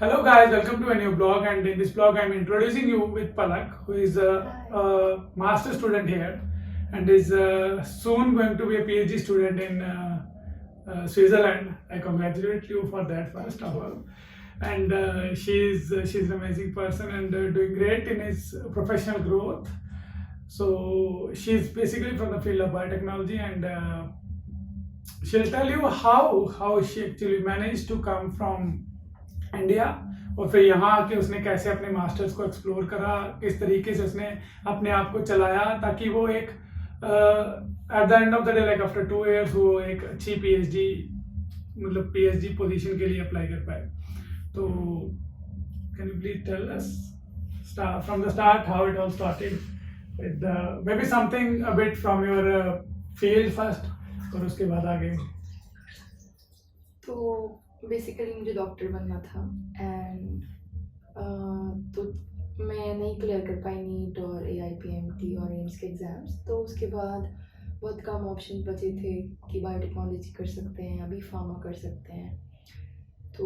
Hello guys, welcome to a new blog, and in this blog I'm introducing you with Palak, who is a master student here and is soon going to be a PhD student in Switzerland. I congratulate you for that first of all. And she's an amazing person and doing great in his professional growth. So she's basically from the field of biotechnology, and she'll tell you how she actually managed to come from India और फिर यहाँ आके उसने कैसे अपने masters को explore करा, किस तरीके से उसने अपने आप को चलाया ताकि वो एक at the end of the day like after 2 years वो एक अच्छी पीएचडी मतलब पीएचडी पोजीशन के लिए अप्लाई कर पाए. तो can you please tell us from the start how it all started with maybe something a bit from your field first और उसके बाद आगे. तो बेसिकली मुझे डॉक्टर बनना था एंड तो मैं नहीं क्लियर कर पाई नीट और AIPMT और एम्स के एग्ज़ाम्स. तो उसके बाद बहुत कम ऑप्शन बचे थे कि बायोटेक्नोलॉजी कर सकते हैं, अभी फार्मा कर सकते हैं. तो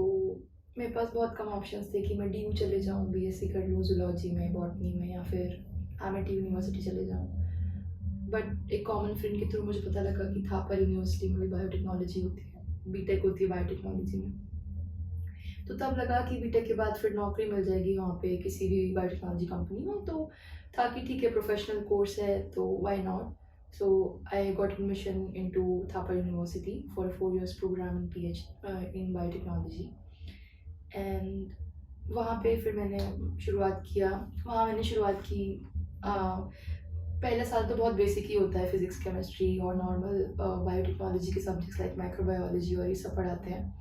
मेरे पास बहुत कम ऑप्शंस थे कि मैं DU चले जाऊँ, BSc कर लूँ जूलॉजी में, बॉटनी में, या फिर MIT यूनिवर्सिटी चले जाऊँ. बट एक कॉमन फ्रेंड के थ्रू मुझे पता लगा कि थापर यूनिवर्सिटी में भी बायोटेक्नोलॉजी होती है, बीटेक होती है बायोटेक्नोलॉजी में. तो तब लगा कि बीटेक के बाद फिर नौकरी मिल जाएगी वहाँ पे किसी भी बायोटेक्नोलॉजी कंपनी में. तो था कि ठीक है, प्रोफेशनल कोर्स है तो why not. So I got admission into Thapar university for 4 years program in biotechnology. And वहाँ पे फिर मैंने शुरुआत की. पहला साल तो बहुत बेसिक ही होता है, फिजिक्स केमिस्ट्री और नॉर्मल बायोटेक्नोलॉजी के सब्जेक्ट्स लाइक माइक्रोबायोलॉजी और ये सब पढ़ाते हैं,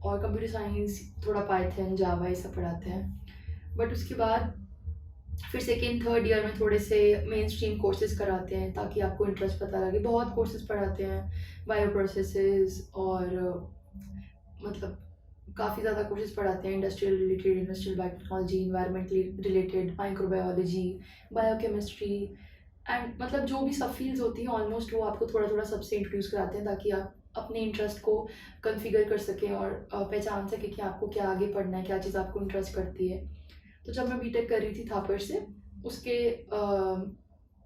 और कंप्यूटर साइंस, थोड़ा पाइथन, जावा, ये सब पढ़ाते हैं. बट उसके बाद फिर सेकेंड थर्ड ईयर में थोड़े से मेन स्ट्रीम कोर्सेज कराते हैं ताकि आपको इंटरेस्ट पता लगे. बहुत कोर्सेज पढ़ाते हैं, बायो प्रोसेसेस और मतलब काफ़ी ज़्यादा कोर्सेज पढ़ाते हैं, industrial biotechnology, environmentally related, microbiology, biochemistry and मतलब जो भी सब फील्ड्स होती हैं ऑलमोस्ट वो आपको थोड़ा थोड़ा सबसे इंट्रोड्यूस कराते हैं ताकि आप अपने इंटरेस्ट को कॉन्फ़िगर कर सकें और पहचान सकें कि आपको क्या आगे पढ़ना है, क्या चीज़ आपको इंटरेस्ट करती है. तो जब मैं बीटेक कर रही थी थापर से, उसके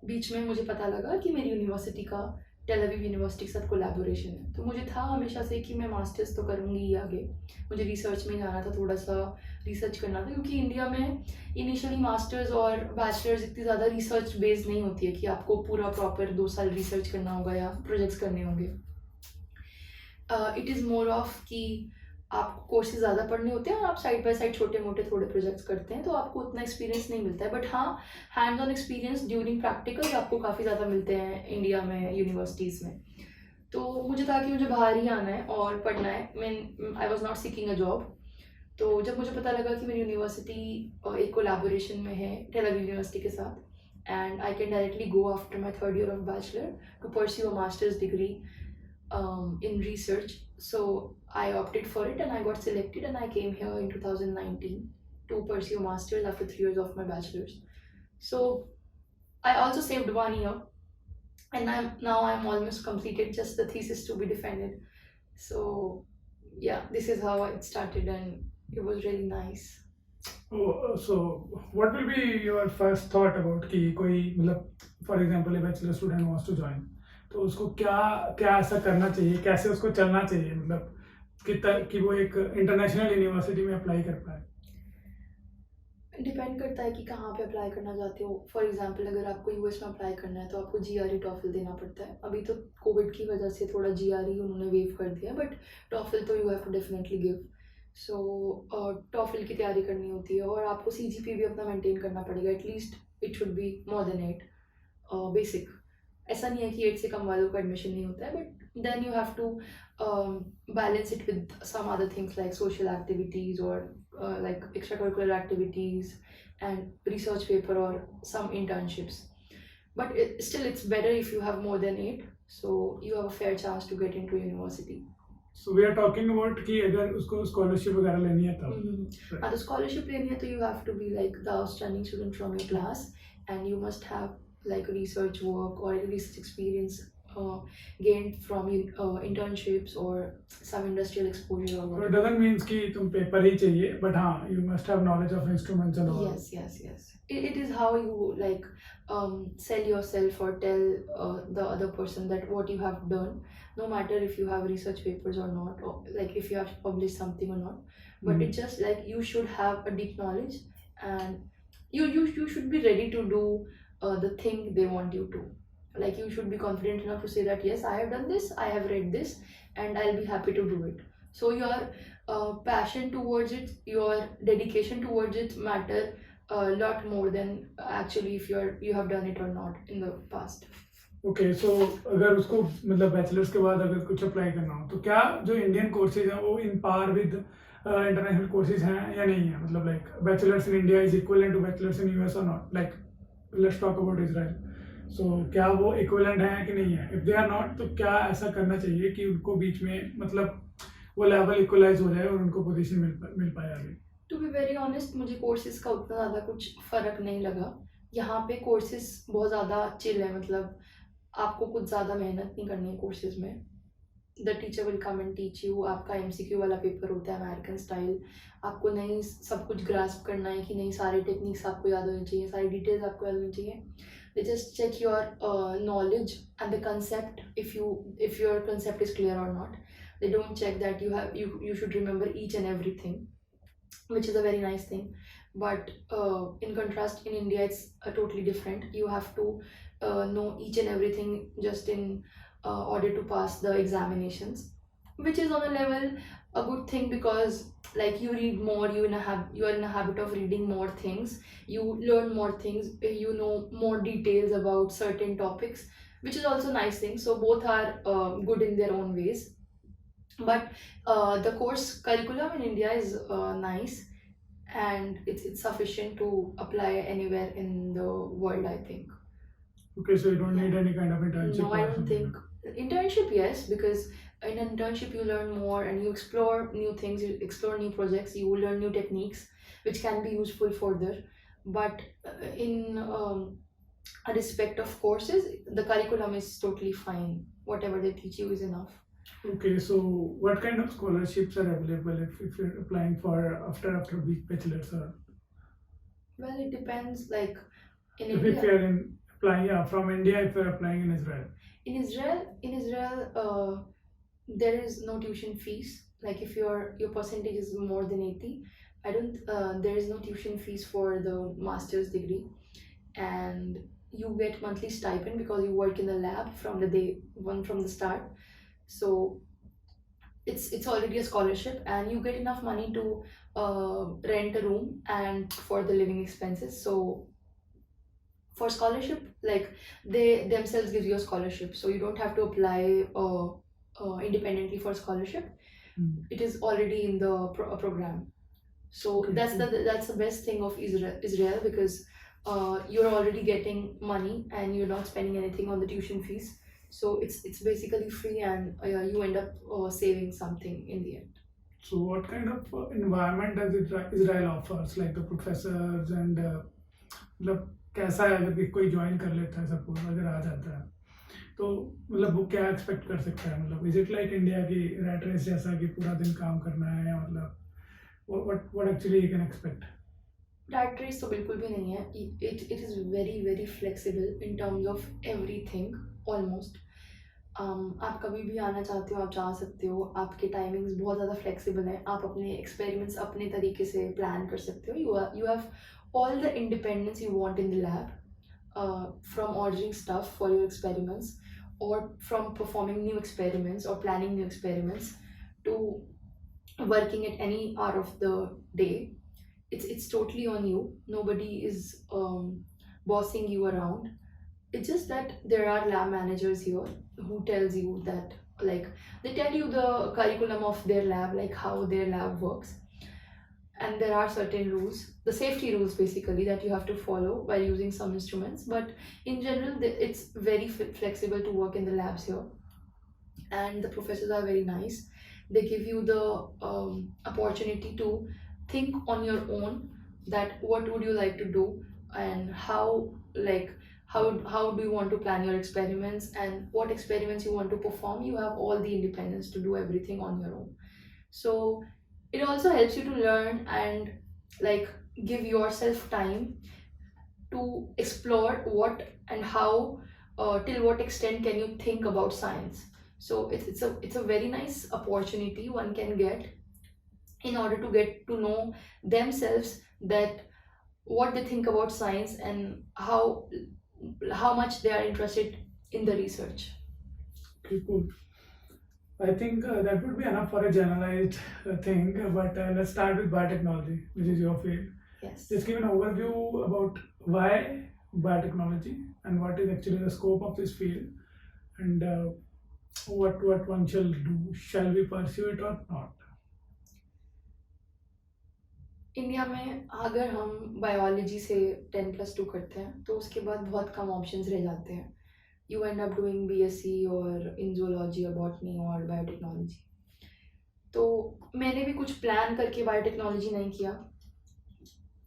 बीच में मुझे पता लगा कि मेरी यूनिवर्सिटी का टेल अवीव यूनिवर्सिटी के साथ कोलैबोरेशन है. तो मुझे था हमेशा से कि मैं मास्टर्स तो करूँगी ही आगे, मुझे रिसर्च में जाना था, थोड़ा सा रिसर्च करना था, क्योंकि इंडिया में इनिशियली मास्टर्स और बैचलर्स इतनी ज़्यादा रिसर्च बेस्ड नहीं होती है कि आपको पूरा प्रॉपर 2 साल रिसर्च करना होगा या प्रोजेक्ट्स करने होंगे. इट इज़ मोर ऑफ कि आपको कोर्सेज ज़्यादा पढ़ने होते हैं और आप साइड बाय साइड छोटे मोटे थोड़े प्रोजेक्ट्स करते हैं, तो आपको उतना एक्सपीरियंस नहीं मिलता है. बट हाँ, hands on experience during practicals आपको काफ़ी ज़्यादा मिलते हैं इंडिया में यूनिवर्सिटीज़ में. तो मुझे था कि मुझे बाहर ही आना है और पढ़ना है. I was not seeking a job. तो जब मुझे पता लगा कि मेरी यूनिवर्सिटी एक कोलैबोरेशन में है टेल अवीव यूनिवर्सिटी के साथ, and I can directly go after my third year of bachelor to pursue a masters degree in research. So I opted for it and I got selected and I came here in 2019 to pursue a master's after 3 years of my bachelor's. So I also saved 1 year and I'm almost completed, just the thesis to be defended. So yeah, this is how it started and it was really nice. Oh, so what will be your first thought about कि कोई मतलब for example a bachelor student wants to join, तो उसको क्या क्या ऐसा करना चाहिए, कैसे उसको चलना चाहिए, मतलब कि वो एक इंटरनेशनल यूनिवर्सिटी में अप्लाई कर पाए. डिपेंड करता है कि कहाँ पे अप्लाई करना चाहते हो. फॉर एग्जांपल अगर आपको यूएस में अप्लाई करना है तो आपको GRE टॉफल देना पड़ता है. अभी तो कोविड की वजह से थोड़ा GRE उन्होंने वेव कर दिया, बट टॉफल तो you have to definitely give. So TOEFL की तैयारी करनी होती है और आपको CGPA भी अपना मेंटेन करना पड़ेगा. At least it should be more than 8 basic. ऐसा नहीं है कि 8 से कम वालों को एडमिशन नहीं होता है, but then you have to balance it with some other things like social activities और like extracurricular activities and research paper or some internships. But still it's better if you have more than 8, so you have a fair chance to get into university. So we are talking about कि अगर उसको scholarship वगैरह लेनी है तब. तो scholarship लेनी है तो you have to be like the outstanding student from your class and you must have like research work or research experience gained from internships or some industrial exposure or So it whatever. doesn't means कि तुम paper ही चाहिए, but हाँ, you must have knowledge of instruments and all. Yes. It is how you like sell yourself or tell the other person that what you have done, no matter if you have research papers or not, or like if you have published something or not. But Mhm. it's just like you should have a deep knowledge, and you should be ready to do the thing they want you to. Like you should be confident enough to say that yes, I have done this, I have read this, and I'll be happy to do it. So your passion towards it, your dedication towards it matter a lot more than actually if you have done it or not in the past. Okay, so अगर उसको मतलब bachelors के बाद अगर कुछ apply करना हो तो क्या जो इंडियन कोर्सेज हैं वो in par with international courses हैं या नहीं है? मतलब like bachelors in India is equivalent to bachelors in US और not? Like let's talk about Israel. So क्या वो इक्विवेलेंट हैं कि नहीं है? इफ दे आर नॉट, तो क्या ऐसा करना चाहिए कि उनको बीच में मतलब वो लेवल इक्वलाइज हो जाए और उनको पोजीशन मिल पाए आगे? टू बी वेरी ऑनेस्ट, मुझे कोर्सेज का उतना ज़्यादा कुछ फ़र्क नहीं लगा. यहाँ पे कोर्सेज बहुत ज़्यादा चिल है, मतलब आपको कुछ ज़्यादा मेहनत नहीं करनी है कोर्सेज में. The teacher will come and teach you. आपका MCQ वाला पेपर होता है अमेरिकन स्टाइल. आपको नहीं सब कुछ ग्रास्प करना है कि नहीं सारे टेक्निक्स आपको याद होनी चाहिए, सारी डिटेल्स आपको याद होनी चाहिए. They just check your knowledge and the concept, if your concept is clear or not. They don't check that you should remember each and everything, which is a very nice thing. But in contrast, in India it's totally different. You have to know each and everything just in order to pass the examinations, which is on a level a good thing, because like you read more, you are in a habit of reading more things, you learn more things, you know more details about certain topics, which is also nice thing. So both are good in their own ways. But the course curriculum in India is nice, and it's sufficient to apply anywhere in the world, I think. Okay, so you don't need any kind of internship? No, I don't think. Internship, yes, because in an internship you learn more and you explore new things, you explore new projects, you learn new techniques which can be useful further. But in a respect of courses, the curriculum is totally fine. Whatever they teach you is enough. Okay, so what kind of scholarships are available if you're applying for after bachelor's? Or Well, it depends. Like in if India, you're applying, yeah, from India, if you're applying in Israel. in Israel, there is no tuition fees. Like if your percentage is more than 80, I don't. There is no tuition fees for the master's degree, and you get monthly stipend because you work in the lab from the day one from the start. So it's already a scholarship, and you get enough money to rent a room and for the living expenses. So for scholarship, like they themselves give you a scholarship, so you don't have to apply independently for scholarship. It is already in the program. So Okay. that's the best thing of Israel, because you're already getting money and you're not spending anything on the tuition fees. So it's basically free, and you end up saving something in the end. So what kind of environment does Israel offers, like the professors and मतलब कैसा है अगर कोई join कर लेता है, suppose अगर आ जाता है, तो मतलब वो क्या एक्सपेक्ट कर सकता है? मतलब इज इट लाइक इंडिया की रैट रेस जैसा कि पूरा दिन काम करना है, या मतलब what actually you can expect? Rat race तो बिल्कुल भी नहीं है. It is very flexible in terms of everything almost. आप कभी भी आना चाहते हो आप जा सकते हो. आपके टाइमिंग्स बहुत ज़्यादा फ्लेक्सिबल हैं. आप अपने एक्सपेरिमेंट्स अपने तरीके से प्लान कर सकते हो. You have all the independence you want in the lab, from ordering stuff for your experiments, or from performing new experiments or planning new experiments, to working at any hour of the day. It's totally on you. Nobody is bossing you around. It's just that there are lab managers here who tells you that, like, they tell you the curriculum of their lab, like how their lab works, and there are certain rules, the safety rules basically, that you have to follow while using some instruments. But in general, it's very flexible to work in the labs here, and the professors are very nice. They give you the opportunity to think on your own, that what would you like to do, and how how do you want to plan your experiments and what experiments you want to perform. You have all the independence to do everything on your own. So it also helps you to learn and like give yourself time to explore what and how, till what extent can you think about science. So it's a very nice opportunity one can get in order to get to know themselves, that what they think about science and how much they are interested in the research. Okay, cool. I think that would be enough for a generalized thing, but let's start with biotechnology, which is your field. Yes. Just give an overview about why biotechnology and what is actually the scope of this field, and what one shall do. Shall we pursue it or not? India में अगर हम biology से 10+2 करते हैं तो उसके बाद बहुत कम ऑप्शंस रह जाते हैं. You and up doing BSc और इन जूलॉजी और बॉटनी और बायोटेक्नोलॉजी. तो मैंने भी कुछ प्लान करके बायोटेक्नोलॉजी नहीं किया.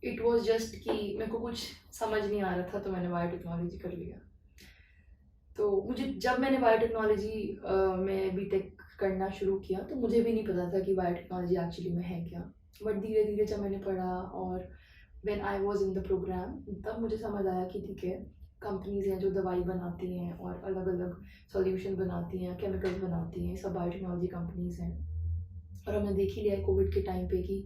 इट वाज जस्ट कि मेरे को कुछ समझ नहीं आ रहा था तो मैंने बायोटेक्नोलॉजी कर लिया. तो मुझे जब मैंने बायोटेक्नोलॉजी में बीटेक करना शुरू किया तो मुझे भी नहीं पता था कि बायोटेक्नोलॉजी एक्चुअली में है क्या. बट धीरे धीरे जब मैंने पढ़ा और when I was in the program तब मुझे समझ आया कि ठीक है, कंपनीज हैं जो दवाई बनाती हैं और अलग अलग सॉल्यूशन बनाती हैं, केमिकल्स बनाती हैं, सब बायोटेक्नोलॉजी कंपनीज हैं. और हमने देख ही लिया कोविड के टाइम पे कि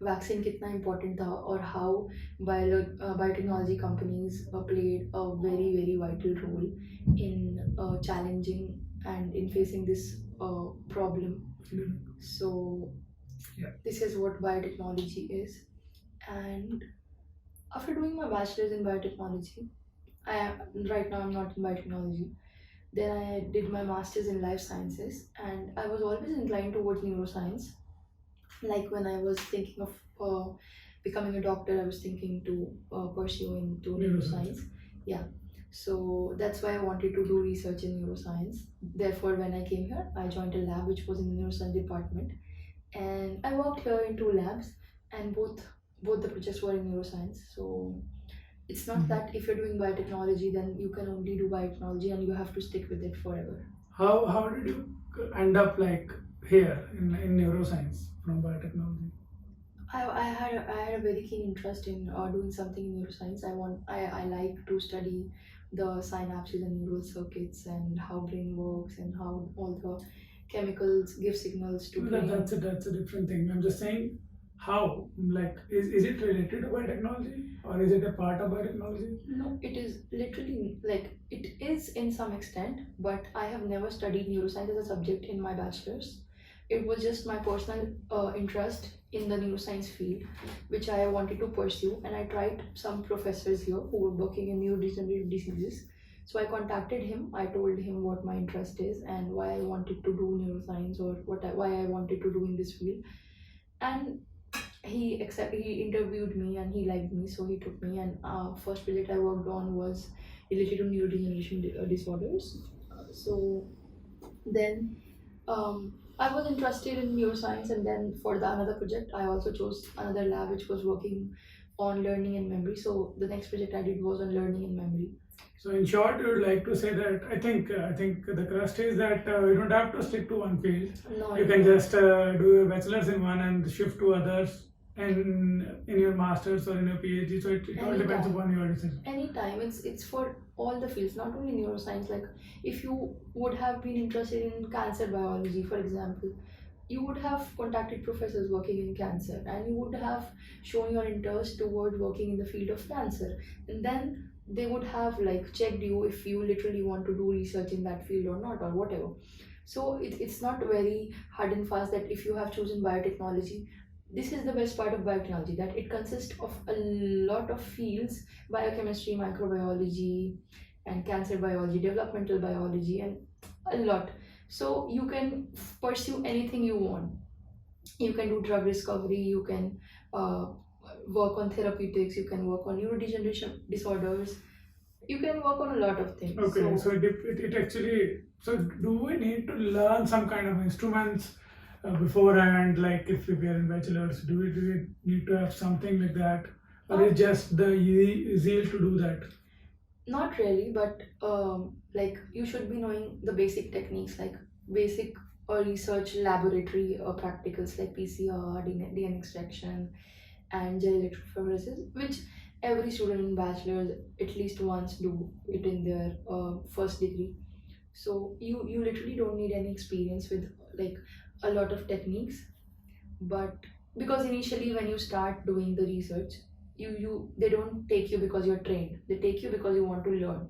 वैक्सीन कितना इम्पोर्टेंट था और how biotechnology companies played a very very vital role in challenging and in facing this problem. So Yeah. this is what biotechnology is. And after doing my bachelor's in biotechnology, right now I'm not in biotechnology. Then I did my master's in life sciences, and I was always inclined towards neuroscience. Like when I was thinking of becoming a doctor, I was thinking to pursue into neuroscience. Yeah. So that's why I wanted to do research in neuroscience. Therefore, when I came here, I joined a lab which was in the neuroscience department, and I worked here in 2 labs, and both the projects were in neuroscience. So it's not that if you're doing biotechnology, then you can only do biotechnology and you have to stick with it forever. How did you end up like here in neuroscience from biotechnology? I had a very keen interest in doing something in neuroscience. I like to study the synapses and neural circuits and how brain works and how all the chemicals give signals to brain. That's a different thing. I'm just saying how, like, is it related to biotechnology or is it a part of biotechnology? No, it is literally like it is in some extent, but I have never studied neuroscience as a subject in my bachelor's. It was just my personal interest in the neuroscience field, which I wanted to pursue, and I tried some professors here who were working in neurodegenerative diseases. So I contacted him. I told him what my interest is and why I wanted to do neuroscience or why I wanted to do in this field. And he interviewed me and he liked me, so he took me. And first project I worked on was related to neurodegeneration disorders. So then I was interested in neuroscience, and then for the another project I also chose another lab which was working on learning and memory. So the next project I did was on learning and memory. So in short, you would like to say that I think the crust is that you don't have to stick to one field. No, You can just do your bachelor's in one and shift to others in your master's or in your PhD. So it all depends Anytime. upon your decision. anytime. It's for all the fields, not only neuroscience. Like if you would have been interested in cancer biology, for example, you would have contacted professors working in cancer and you would have shown your interest toward working in the field of cancer, and then they would have like checked you if you literally want to do research in that field or not or whatever. So it's not very hard and fast that if you have chosen biotechnology, this is the best part of biotechnology, that it consists of a lot of fields: biochemistry, microbiology, and cancer biology, developmental biology, and a lot. So you can pursue anything you want. You can do drug discovery, you can work on therapeutics, you can work on neurodegeneration disorders, you can work on a lot of things. Okay, so it actually, so do we need to learn some kind of instruments beforehand? Like if we are in bachelor's, do we need to have something like that, or is just the zeal to do that? Not really, but like you should be knowing the basic techniques, like basic research laboratory practicals like PCR, DNA extraction, and gel electrophoresis, which every student in bachelor's at least once do it in their first degree. So you literally don't need any experience with like a lot of techniques, but because initially when you start doing the research, you they don't take you because you're trained, they take you because you want to learn.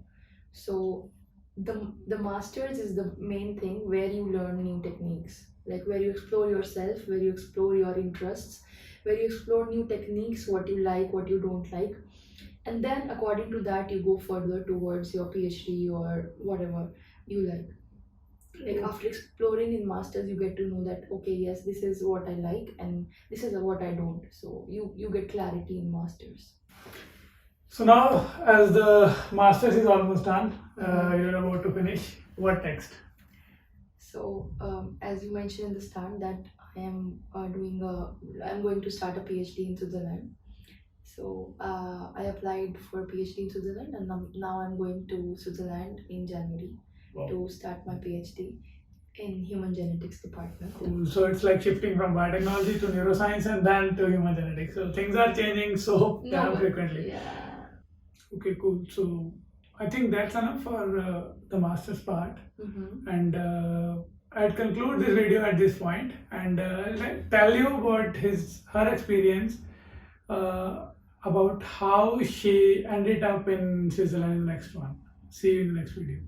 So the masters is the main thing where you learn new techniques, like where you explore yourself, where you explore your interests, where you explore new techniques, what you like, what you don't like, and then according to that you go further towards your PhD or whatever you like after exploring in masters you get to know that okay, yes, this is what I like and this is what I don't, so you get clarity in masters. So now, as the masters is almost done, you're about to finish. What next? So as you mentioned in the start that I am I'm going to start a PhD in Switzerland. So I applied for a PhD in Switzerland, and now I'm going to Switzerland in January Wow. to start my PhD in human genetics department. Cool. So it's like shifting from biotechnology to neuroscience and then to human genetics. So things are changing so damn but- frequently. Yeah. Okay, cool. So I think that's enough for the master's part. Mm-hmm. And I'd conclude this video at this point and tell you about her experience about how she ended up in Switzerland in the next one. See you in the next video.